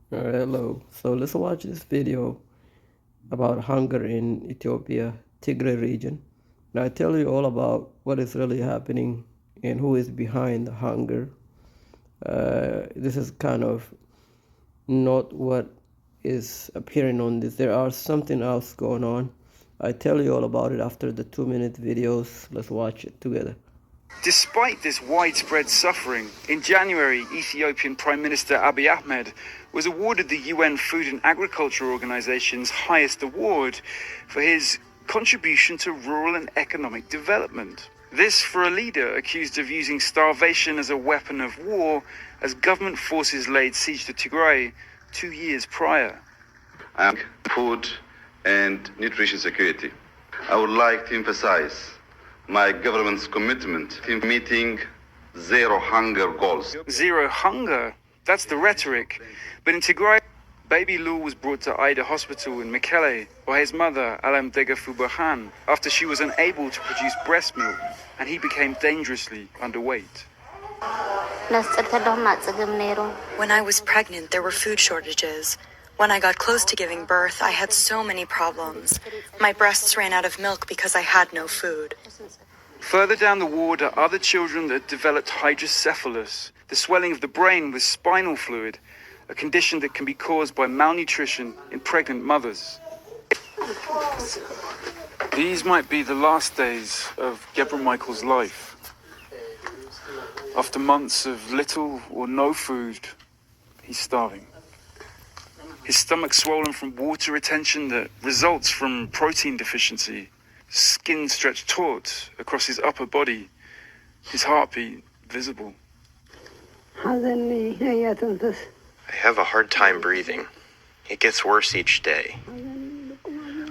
Hello. So let's watch this video about hunger in Ethiopia, Tigray region. And I tell you all about what is really happening and who is behind the hunger. This is kind of not what is appearing on this. There are something else going on. I tell you all about it after the 2-minute videos. Let's watch it together. Despite this widespread suffering, in January, Ethiopian Prime Minister Abiy Ahmed was awarded the UN Food and Agriculture Organization's highest award for his contribution to rural and economic development. This for a leader accused of using starvation as a weapon of war as government forces laid siege to Tigray 2 years prior. Food and nutrition security. I would like to emphasize my government's commitment to meeting zero hunger goals. Zero hunger? That's the rhetoric. But in Tigray, baby Lou was brought to Ida Hospital in Mekelle by his mother, Alam Degafu Burhan, after she was unable to produce breast milk, and he became dangerously underweight. When I was pregnant, there were food shortages. When I got close to giving birth, I had so many problems. My breasts ran out of milk because I had no food. Further down the ward are other children that developed hydrocephalus, the swelling of the brain with spinal fluid, a condition that can be caused by malnutrition in pregnant mothers. These might be the last days of Gebra Michael's life. After months of little or no food, he's starving. His stomach swollen from water retention that results from protein deficiency, skin stretched taut across his upper body, his heartbeat visible. I have a hard time breathing. It gets worse each day.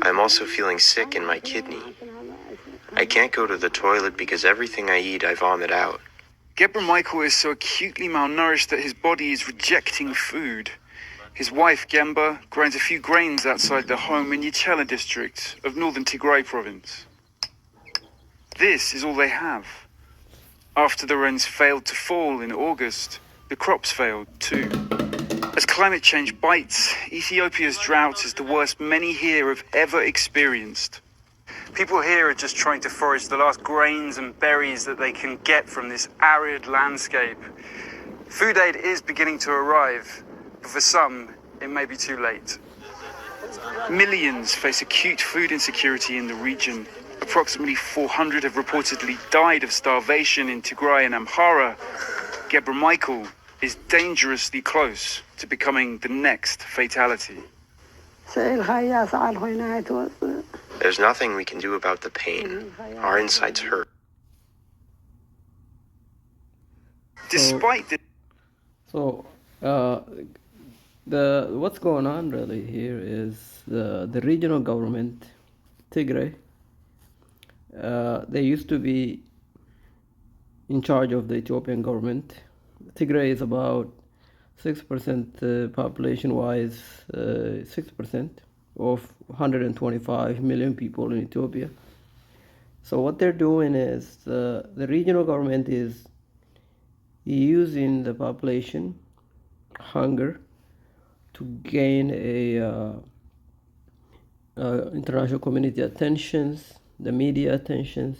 I'm also feeling sick in my kidney. I can't go to the toilet because everything I eat I vomit out. Gebra Michael is so acutely malnourished that his body is rejecting food. His wife, Gemba, grinds a few grains outside their home in Yechela district of northern Tigray province. This is all they have. After the rains failed to fall in August, the crops failed too. As climate change bites, Ethiopia's drought is the worst many here have ever experienced. People here are just trying to forage the last grains and berries that they can get from this arid landscape. Food aid is beginning to arrive, but for some, it may be too late. Millions face acute food insecurity in the region. Approximately 400 have reportedly died of starvation in Tigray and Amhara. Gebra Michael is dangerously close to becoming the next fatality. There's nothing we can do about the pain. Our insides hurt. Despite this... What's going on really here is the regional government, Tigray. They used to be in charge of the Ethiopian government. Tigray is about 6% population-wise, 6% of 125 million people in Ethiopia. So what they're doing is the regional government is using the population hunger to gain international community attentions, the media attentions,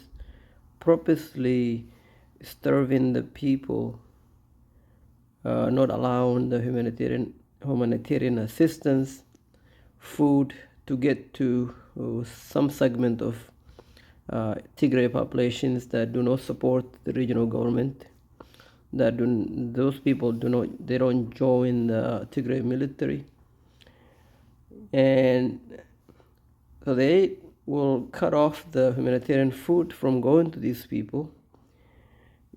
purposely starving the people, not allowing the humanitarian assistance, food to get to some segment of Tigray populations that do not support the regional government. Those people don't join the Tigray military, and so they will cut off the humanitarian food from going to these people.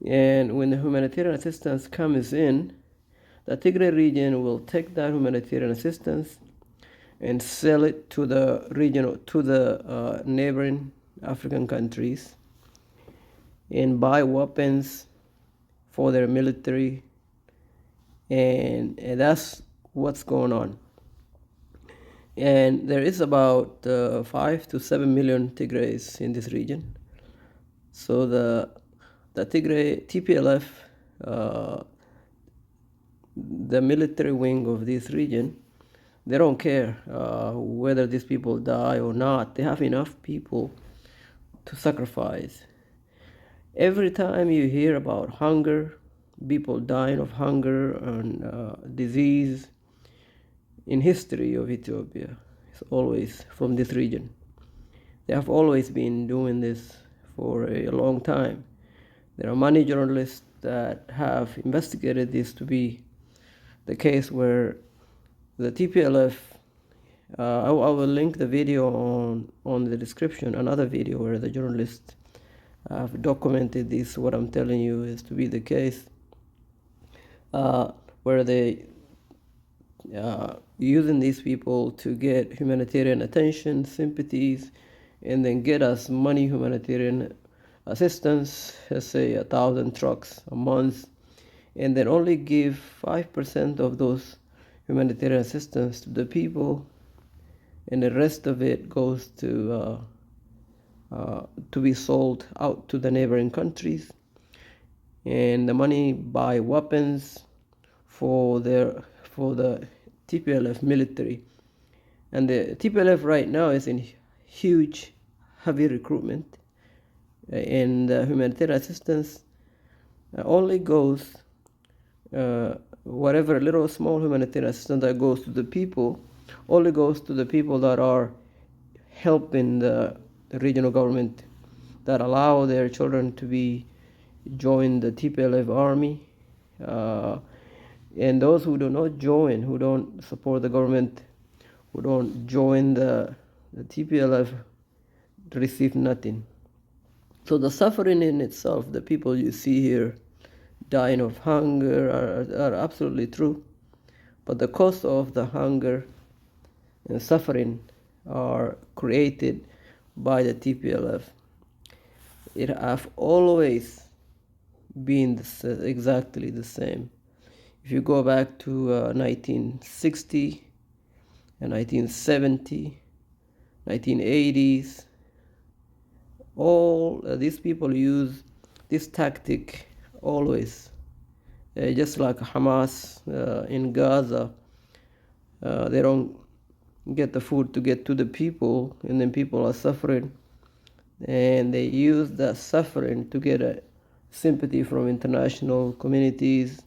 And when the humanitarian assistance comes in, the Tigray region will take that humanitarian assistance and sell it to the neighboring African countries and buy weapons for their military, and that's what's going on. And there is about 5 to 7 million Tigrays in this region. So the Tigray TPLF the military wing of this region, they don't care whether these people die or not. They have enough people to sacrifice. Every time you hear about hunger, people dying of hunger and disease in history of Ethiopia, it's always from this region. They have always been doing this for a long time. There are many journalists that have investigated this to be the case where the TPLF, I will link the video on the description, another video where the journalists have documented this. What I'm telling you is to be the case, where they using these people to get humanitarian attention, sympathies, and then get us money, humanitarian assistance, let's say 1,000 trucks a month, and then only give 5% of those humanitarian assistance to the people, and the rest of it goes to be sold out to the neighboring countries, and the money buy weapons for the TPLF military. And the TPLF right now is in huge, heavy recruitment, and the humanitarian assistance only goes, whatever little small humanitarian assistance that goes to the people, only goes to the people that are helping the regional government, that allow their children to be join the TPLF army, and those who do not join, who don't support the government, who don't join the TPLF, receive nothing. So the suffering in itself, the people you see here dying of hunger are absolutely true, but the cost of the hunger and suffering are created by the TPLF. It have always been exactly the same. If you go back to 1960 and 1970, 1980s, all these people use this tactic always, just like Hamas in Gaza. They don't get the food to get to the people, and then people are suffering, and they use that suffering to get a sympathy from international communities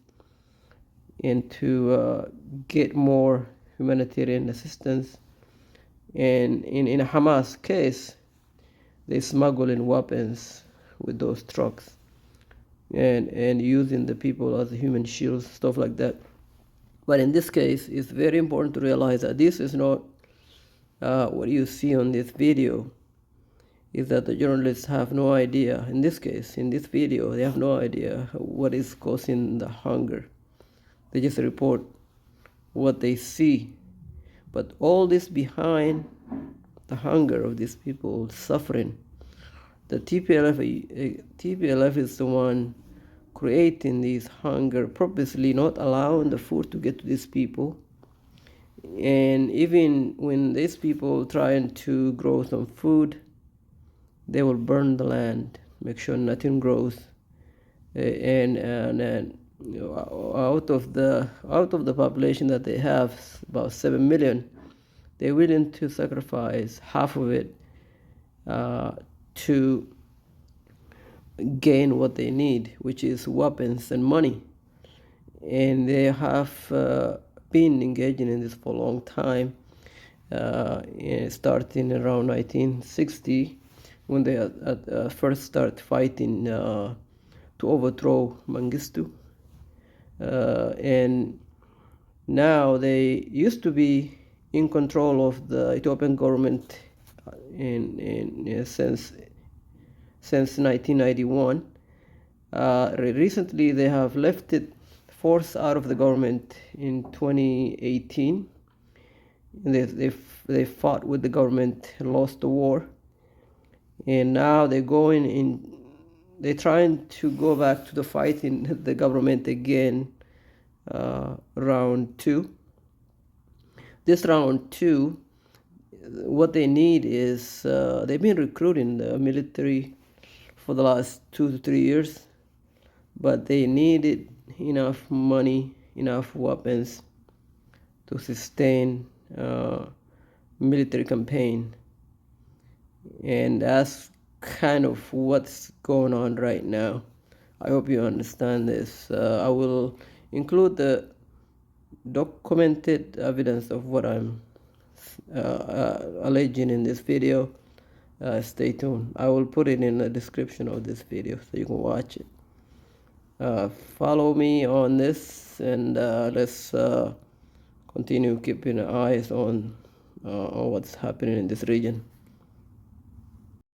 and to get more humanitarian assistance. And in a Hamas case, they smuggle in weapons with those trucks and using the people as human shields, stuff like that. But in this case, it's very important to realize that this is not what you see on this video, is that the journalists have no idea. In this case, in this video, they have no idea what is causing the hunger. They just report what they see. But all this behind the hunger of these people suffering, the TPLF is the one creating this hunger, purposely not allowing the food to get to these people. And even when these people trying to grow some food, they will burn the land, make sure nothing grows, and out of the population that they have, about 7 million, they're willing to sacrifice half of it to gain what they need, which is weapons and money. And they have been engaging in this for a long time, starting around 1960, when they first start fighting to overthrow Mengistu. And now they used to be in control of the Ethiopian government since 1991. Recently, they have left it forced out of the government in 2018. They fought with the government, lost the war, and now they're going in. They're trying to go back to the fight in the government again, round two. This round two, what they need is, they've been recruiting the military for the last 2 to 3 years, but they needed enough money, enough weapons to sustain military campaign, and that's kind of what's going on right now. I hope you understand this. I will include the documented evidence of what I'm alleging in this video. Stay tuned. I will put it in the description of this video so you can watch it. Follow me on this, and let's continue keeping eyes on what's happening in this region.